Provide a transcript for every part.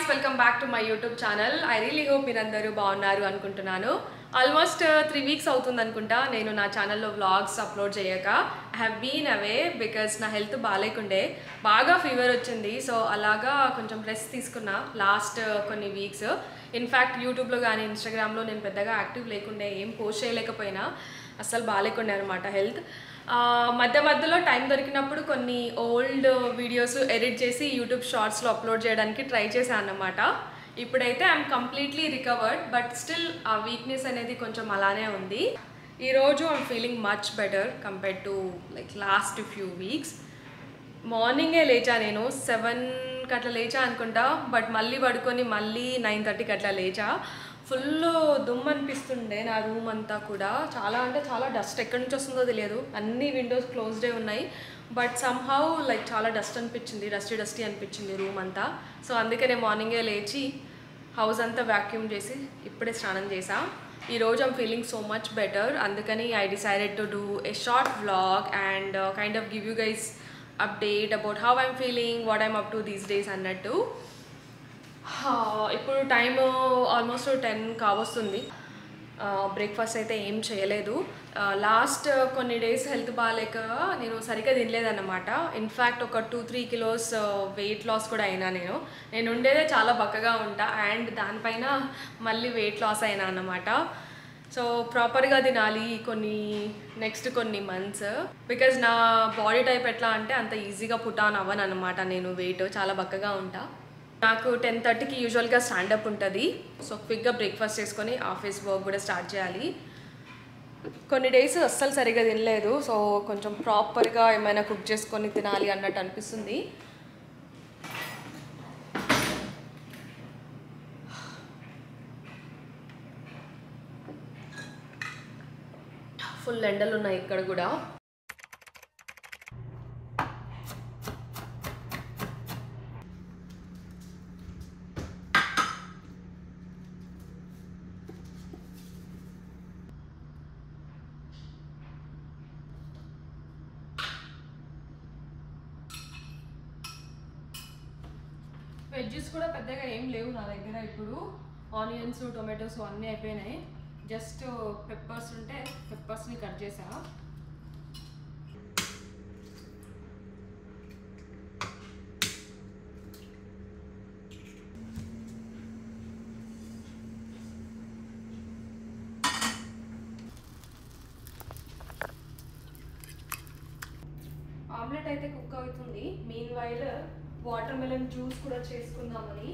guys, welcome back to my YouTube channel. I really hope మీరందరూ బాగున్నారు అనుకుంటున్నాను. Almost 3 weeks అవుతుంది అనుకుంటా నేను నా ఛానల్లో వ్లాగ్స్ అప్లోడ్ చేయక. I have been away because నా హెల్త్ బాగాలేకుండే, బాగా ఫీవర్ వచ్చింది. సో అలాగా కొంచెం రెస్ట్ తీసుకున్నా లాస్ట్ కొన్ని వీక్స్. ఇన్ఫ్యాక్ట్ యూట్యూబ్లో కానీ ఇన్స్టాగ్రామ్లో నేను పెద్దగా యాక్టివ్ లేకుండే, ఏం పోస్ట్ చేయలేకపోయినా, అస్సలు బాగాలేకుండే అనమాట హెల్త్. మధ్య మధ్యలో టైం దొరికినప్పుడు కొన్ని ఓల్డ్ వీడియోస్ ఎడిట్ చేసి యూట్యూబ్ షార్ట్స్లో అప్లోడ్ చేయడానికి ట్రై చేశాను అన్నమాట. ఇప్పుడైతే I'm completely recovered, but still ఆ వీక్నెస్ అనేది కొంచెం అలానే ఉంది. ఈరోజు I'm feeling much better compared to like last few weeks. మార్నింగే లేచా, నేను 7కి అట్లా లేచా అనుకుంటా, బట్ మళ్ళీ పడుకొని మళ్ళీ 9:30కి అట్లా లేచా. ఫుల్ దుమ్ము అనిపిస్తుండే నా రూమ్ అంతా కూడా. చాలా అంటే చాలా డస్ట్ ఎక్కడి నుంచి వస్తుందో తెలియదు. అన్ని విండోస్ క్లోజ్డే ఉన్నాయి, బట్ సమ్హౌ లైక్ చాలా డస్ట్ అనిపించింది, డస్టీ అనిపించింది రూమ్ అంతా. సో అందుకనే మార్నింగే లేచి హౌస్ అంతా వ్యాక్యూమ్ చేసి ఇప్పుడే స్నానం చేసా. ఈరోజు I'm feeling so much better. అందుకని I decided to do a short vlog and kind of give you guys update about how I'm feeling, what I'm up to these days అన్నట్టు. ఇప్పుడు time almost 10 కావస్తుంది. Breakfast అయితే ఏం చేయలేదు. Last కొన్ని days health బాగాలేక నేను సరిగ్గా తినలేదన్నమాట. ఇన్ఫ్యాక్ట్ ఒక 2-3 కిలోస్ వెయిట్ లాస్ కూడా అయినా. నేను ఉండేదే చాలా బక్కగా ఉంటా, అండ్ దానిపైన మళ్ళీ వెయిట్ లాస్ అయినా అన్నమాట. సో ప్రాపర్గా తినాలి నెక్స్ట్ కొన్ని మంత్స్, బికాజ్ నా బాడీ టైప్ ఎట్లా అంటే అంత ఈజీగా పుట్ ఆన్ అవ్వను అనమాట. నేను వెయిట్ చాలా బక్కగా ఉంటా. నాకు 10:30కి యూజువల్గా స్టాండప్ ఉంటుంది. సో క్విక్గా బ్రేక్ఫాస్ట్ చేసుకొని ఆఫీస్ వర్క్ కూడా స్టార్ట్ చేయాలి. కొన్ని డేస్ అస్సలు సరిగ్గా తినలేదు. సో కొంచెం ప్రాపర్గా ఏమైనా కుక్ చేసుకొని తినాలి అన్నట్టు అనిపిస్తుంది. ఫుల్ ఎండలు ఉన్నాయి ఇక్కడ కూడా. వెజ్జెస్ కూడా పెద్దగా ఏం లేవు నా దగ్గర. ఇప్పుడు ఆనియన్స్, టొమాటోస్ అన్నీ అయిపోయినాయి. జస్ట్ పెప్పర్స్ ఉంటే పెప్పర్స్ని కట్ చేసా. ఆమ్లెట్ అయితే కుక్ అవుతుంది. Mean while water melon juice కూడా చేసుకుందామని.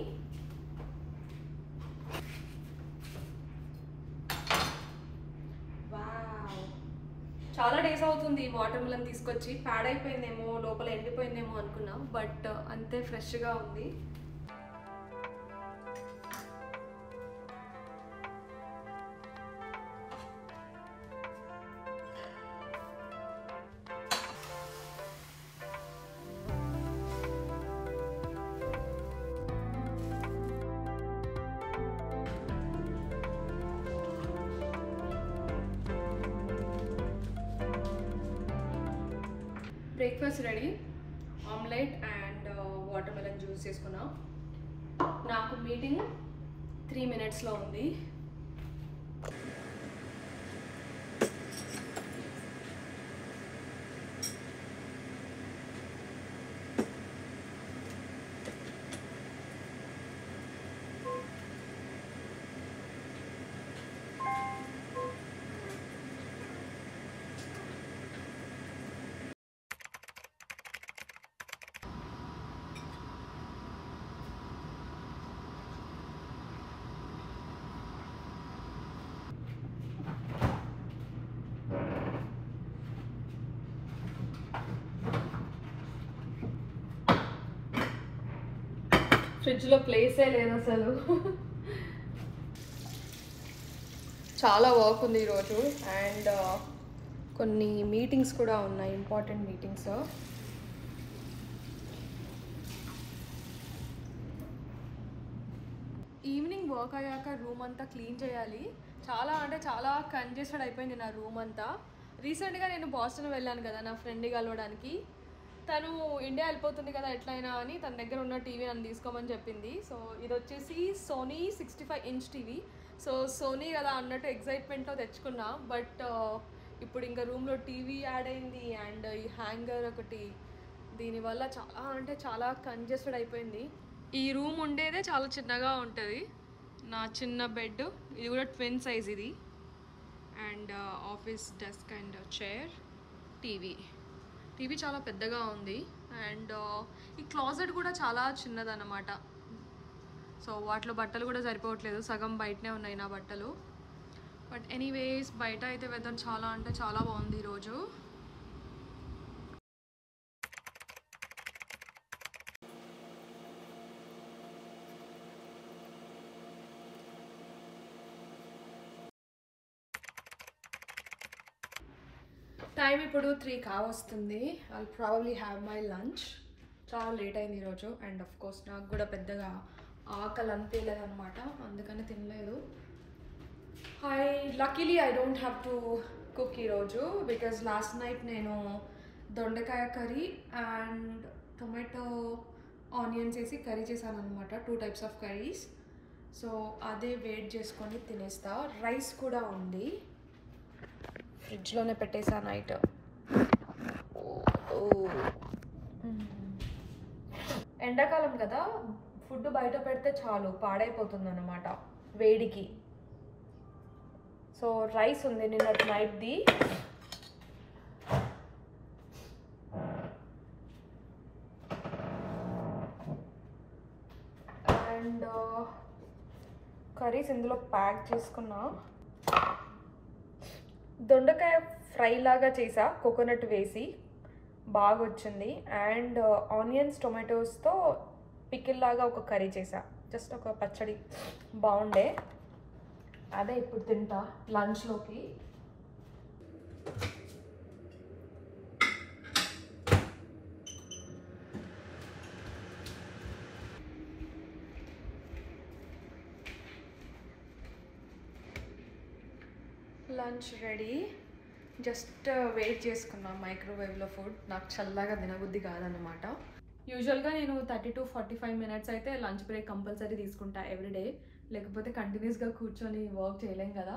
చాలా డేస్ అవుతుంది వాటర్ మెలన్ తీసుకొచ్చి. ప్యాడ్ అయిపోయిందేమో, లోపల ఎండిపోయిందేమో అనుకున్నా, బట్ అంతే ఫ్రెష్గా ఉంది. Breakfast ready. Omelette and water melon juice చేసుకున్నా. నాకు మీటింగ్ 3 minutesలో ఉంది. ఫ్రిడ్జ్లో ప్లేసే లేదు అసలు. చాలా వర్క్ ఉంది ఈరోజు, అండ్ కొన్ని మీటింగ్స్ కూడా ఉన్నాయి, ఇంపార్టెంట్ మీటింగ్స్. ఈవినింగ్ వర్క్ అయ్యాక రూమ్ అంతా క్లీన్ చేయాలి. చాలా అంటే చాలా కంజెస్టెడ్ అయిపోయింది నా రూమ్ అంతా. రీసెంట్గా నేను బాస్టన్ వెళ్ళాను కదా నా ఫ్రెండ్ని కలవడానికి. తను ఇండియా వెళ్ళిపోతుంది కదా ఎట్లయినా అని తన దగ్గర ఉన్న టీవీ నన్ను తీసుకోమని చెప్పింది. సో ఇది వచ్చేసి Sony 65 inch TV. So Sony కదా అన్నట్టు ఎగ్జైట్మెంట్తో తెచ్చుకున్నా. బట్ ఇప్పుడు ఇంకా రూమ్లో టీవీ యాడ్ అయింది అండ్ ఈ హ్యాంగర్ ఒకటి, దీనివల్ల చాలా అంటే చాలా కంజెస్టెడ్ అయిపోయింది. ఈ రూమ్ ఉండేదే చాలా చిన్నగా ఉంటుంది. నా చిన్న బెడ్, ఇది కూడా ట్విన్ సైజ్ ఇది, and office desk and chair, TV చాలా పెద్దగా ఉంది. అండ్ ఈ క్లాజెట్ కూడా చాలా చిన్నదన్నమాట. సో వాటిలో బట్టలు కూడా సరిపోవట్లేదు, సగం బయటనే ఉన్నాయి నా బట్టలు. బట్ ఎనీవేస్ బయట అయితే వెదర్ చాలా అంటే చాలా బాగుంది ఈరోజు. టైం ఇప్పుడు 3 కావస్తుంది. I'll probably have my lunch. చాలా లేట్ అయింది ఈరోజు అండ్ ఆఫ్ కోర్స్ నాకు కూడా పెద్దగా ఆకలి అనిపించలేదు అనమాట, అందుకని తినలేదు. Luckily I don't have to cook ఈరోజు బికాజ్ లాస్ట్ నైట్ నేను దొండకాయ కర్రీ అండ్ టొమాటో ఆనియన్స్ వేసి కర్రీ చేశాను అనమాట, 2 టైప్స్ ఆఫ్ కర్రీస్. సో అదే వెయిట్ చేసుకొని తినేస్తా. రైస్ కూడా ఉంది, ఫ్రిడ్జ్లోనే పెట్టేసా నైట్. ఎండాకాలం కదా, ఫుడ్ బయట పెడితే చాలు పాడైపోతుంది అన్నమాట వేడికి. సో రైస్ ఉంది నిన్నటి నైట్ది. అండ్ కర్రీస్ ఇందులో ప్యాక్ చేసుకున్నా. దొండకాయ ఫ్రై లాగా చేసా కోకోనట్ వేసి, బాగా వచ్చింది. అండ్ ఆనియన్స్ టొమాటోస్తో పికిల్ లాగా ఒక కర్రీ చేసా, జస్ట్ ఒక పచ్చడి బాగుండే. అదే ఇప్పుడు తింటా లంచ్లోకి. లంచ్ రెడీ, జస్ట్ వెయిట్ చేసుకున్నాం మైక్రోవేవ్లో ఫుడ్. నాకు చల్లగా తినబుద్ధి కాదన్నమాట. యూజువల్గా నేను 30 to 45 మినిట్స్ అయితే లంచ్ బ్రేక్ కంపల్సరీ తీసుకుంటా ఎవ్రీడే, లేకపోతే కంటిన్యూస్గా కూర్చొని వర్క్ చేయలేం కదా.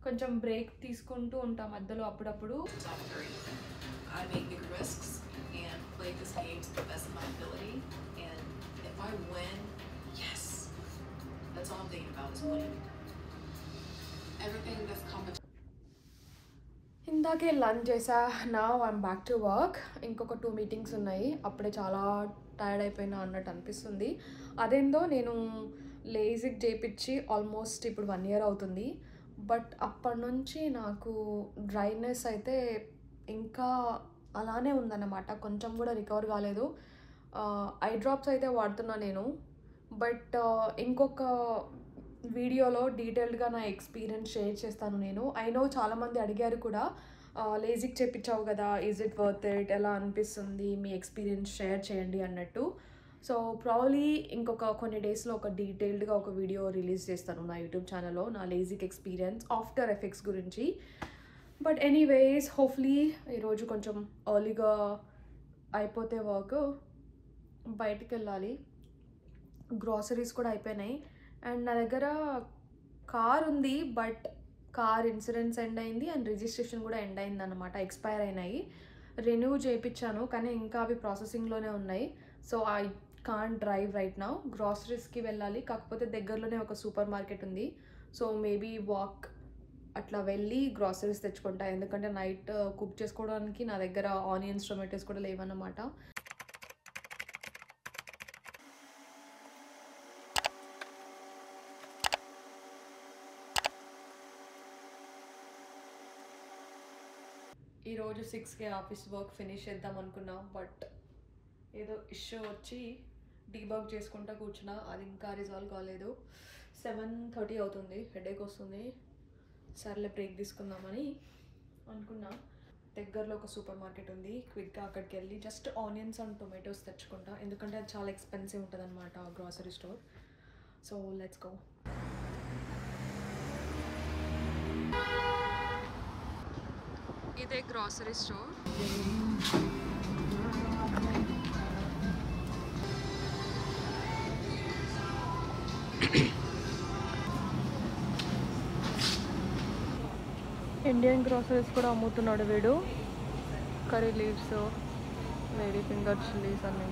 కొంచెం బ్రేక్ తీసుకుంటూ ఉంటా మధ్యలో అప్పుడప్పుడు. ఇందాకే లంచ్ చేసా. Now I'm back to work. ఇంకొక 2 మీటింగ్స్ ఉన్నాయి, అప్పుడే చాలా టైర్డ్ అయిపోయినా అన్నట్టు అనిపిస్తుంది. అదేందో నేను లేజిక్ చేయించి ఆల్మోస్ట్ ఇప్పుడు 1 year అవుతుంది. బట్ అప్పటి నుంచి నాకు డ్రైనెస్ అయితే ఇంకా అలానే ఉందన్నమాట, కొంచెం కూడా రికవర్ కాలేదు. ఐ డ్రాప్స్ అయితే వాడుతున్నా నేను. బట్ ఇంకొక వీడియోలో డీటెయిల్డ్గా నా ఎక్స్పీరియన్స్ షేర్ చేస్తాను నేను. ఐ నో చాలామంది అడిగారు కూడా, లేజిక్ చేయించావు కదా, ఈజ్ ఇట్ వర్త్ ఇట్, ఎలా అనిపిస్తుంది, మీ ఎక్స్పీరియన్స్ షేర్ చేయండి అన్నట్టు. సో ప్రాబ్లీ ఇంకొక కొన్ని డేస్లో ఒక డీటెయిల్డ్గా ఒక వీడియో రిలీజ్ చేస్తాను నా యూట్యూబ్ ఛానల్లో, నా లేజిక్ ఎక్స్పీరియన్స్ ఆఫ్టర్ ఎఫెక్ట్స్ గురించి. బట్ ఎనీవేస్ హోప్ఫుల్లీ ఈరోజు కొంచెం ఎర్లీగా అయిపోతే వర్క్, బయటికి వెళ్ళాలి. గ్రాసరీస్ కూడా అయిపోయినాయి. అండ్ నా దగ్గర కార్ ఉంది, బట్ కార్ ఇన్సూరెన్స్ ఎండ్ అయింది అండ్ రిజిస్ట్రేషన్ కూడా ఎండ్ అయింది అనమాట, ఎక్స్పైర్ అయినాయి. రెన్యూ చేయించాను కానీ ఇంకా అవి ప్రాసెసింగ్లోనే ఉన్నాయి. So I can't drive right now. గ్రాసరీస్కి వెళ్ళాలి, కాకపోతే దగ్గరలోనే ఒక సూపర్ మార్కెట్ ఉంది. సో మేబీ వాక్ అట్లా వెళ్ళి గ్రాసరీస్ తెచ్చుకుంటా, ఎందుకంటే నైట్ కుక్ చేసుకోవడానికి నా దగ్గర ఆనియన్స్ టొమాటోస్ కూడా లేవన్నమాట. ఈరోజు 6కి ఆఫీస్ వర్క్ ఫినిష్ చేద్దాం అనుకున్నా, బట్ ఏదో ఇష్యూ వచ్చి డీబగ్ చేసుకుంటా కూర్చున్నా, అది ఇంకా రిజాల్వ్ కాలేదు. 7:30 అవుతుంది, హెడేక్ వస్తుంది. సర్లే బ్రేక్ తీసుకుందామని అనుకున్నా. దగ్గరలో ఒక సూపర్ మార్కెట్ ఉంది, క్విక్గా అక్కడికి వెళ్ళి జస్ట్ ఆనియన్స్ అండ్ టొమాటోస్ తెచ్చుకుంటా, ఎందుకంటే అది చాలా ఎక్స్పెన్సివ్ ఉంటుంది అనమాట grocery store. So let's go. ఇదే గ్రాసరీ స్టోర్. ఇండియన్ గ్రోసరీస్ కూడా అమ్ముతున్నాడు వీడు. కర్రీ లీవ్స్, వేడి ఫింగర్ చిల్లీస్ అన్నీ.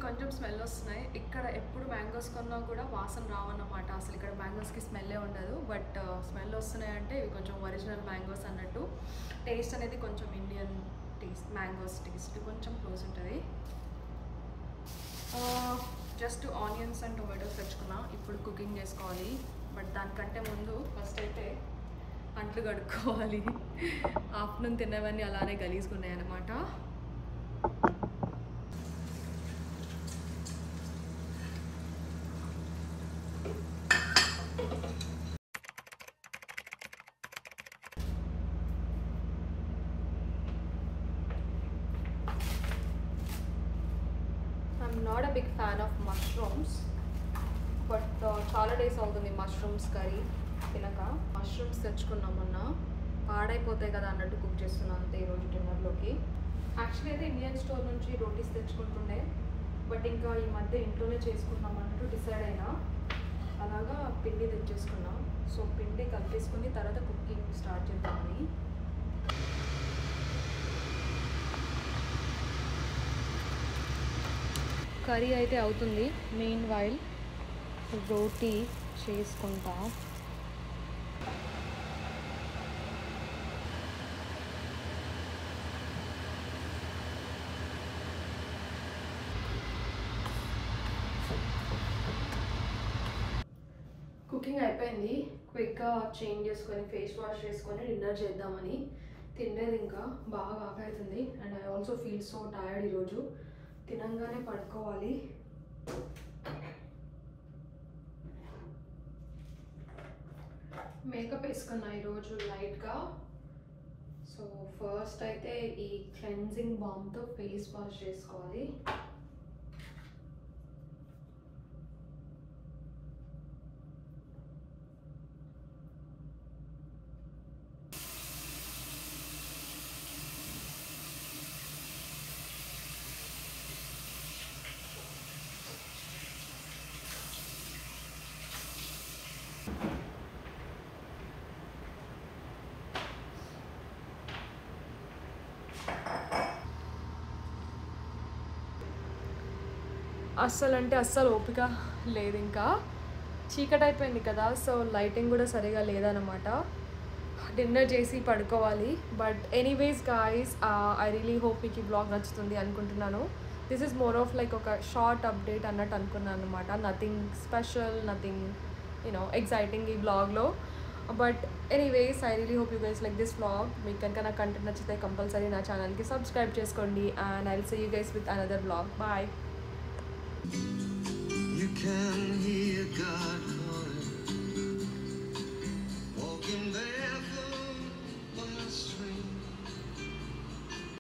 కొంచెం స్మెల్ వస్తున్నాయి. ఇక్కడ ఎప్పుడు మ్యాంగోస్ కొన్నా కూడా వాసన రావన్నమాట. అసలు ఇక్కడ మ్యాంగోస్కి స్మెల్లే ఉండదు. బట్ స్మెల్ వస్తున్నాయి అంటే ఇవి కొంచెం ఒరిజినల్ మ్యాంగోస్ అన్నట్టు. టేస్ట్ అనేది కొంచెం ఇండియన్ టేస్ట్, మ్యాంగోస్ టేస్ట్ కొంచెం క్లోజ్ ఉంటుంది. జస్ట్ ఆనియన్స్ అండ్ టొమాటోస్ తెచ్చుకున్నా. ఇప్పుడు కుకింగ్ చేసుకోవాలి. బట్ దానికంటే ముందు ఫస్ట్ అయితే అంట్లు కడుక్కోవాలి. ఆఫ్టర్నూన్ తిన్నవన్నీ అలానే గలీజ్గున్నాయి అన్నమాట. Not a big fan of mushrooms, but చాలా డేస్ అవుతుంది మష్రూమ్స్ కర్రీ తినక. మష్రూమ్స్ తెచ్చుకున్నాం మొన్న, పాడైపోతాయి కదా అన్నట్టు కుక్ చేస్తున్నాను అంతే ఈరోజు డిన్నర్లోకి. యాక్చువల్లీ అయితే ఇండియన్ స్టోర్ నుంచి రోటీస్ తెచ్చుకుంటుండే, బట్ ఇంకా ఈ మధ్య ఇంట్లోనే చేసుకుందాం అన్నట్టు డిసైడ్ అయినా. అలాగా పిండి తెచ్చేసుకున్నాం. సో పిండి కలిపేసుకుని తర్వాత కుకింగ్ స్టార్ట్ చేద్దామని. కర్రీ అయితే అవుతుంది. మెయిన్ వైల్ రోటీ చేసుకుంటా. కుకింగ్ అయిపోయింది. క్విక్గా చేంజ్ చేసుకొని ఫేస్ వాష్ చేసుకొని డిన్నర్ చేద్దామని. తినలేదు ఇంకా, బాగా ఆకలి. And I also feel so tired ఈరోజు. తినంగానే పడుకోవాలి. మేకప్ వేసుకున్నా ఈరోజు లైట్గా. సో ఫస్ట్ అయితే ఈ క్లెన్జింగ్ బామ్తో ఫేస్ వాష్ చేసుకోవాలి. అస్సలు అంటే అస్సలు ఓపిక లేదు. ఇంకా చీకటి అయిపోయింది కదా, సో లైటింగ్ కూడా సరిగా లేదన్నమాట. డిన్నర్ చేసి పడుకోవాలి. But anyways guys, I really hope మీకు ఈ బ్లాగ్ నచ్చుతుంది అనుకుంటున్నాను. This is more of like ఒక షార్ట్ అప్డేట్ అన్నట్టు అనుకున్నాను అనమాట. నథింగ్ స్పెషల్, నథింగ్ ఎక్సైటింగ్ ఈ బ్లాగ్లో. But anyways, I really hope you guys like this vlog. మీకు కనుక నా కంటెంట్ నచ్చితే కంపల్సరీ నా ఛానల్కి సబ్స్క్రైబ్ చేసుకోండి. And I will see you guys with another vlog. Bye. You can hear God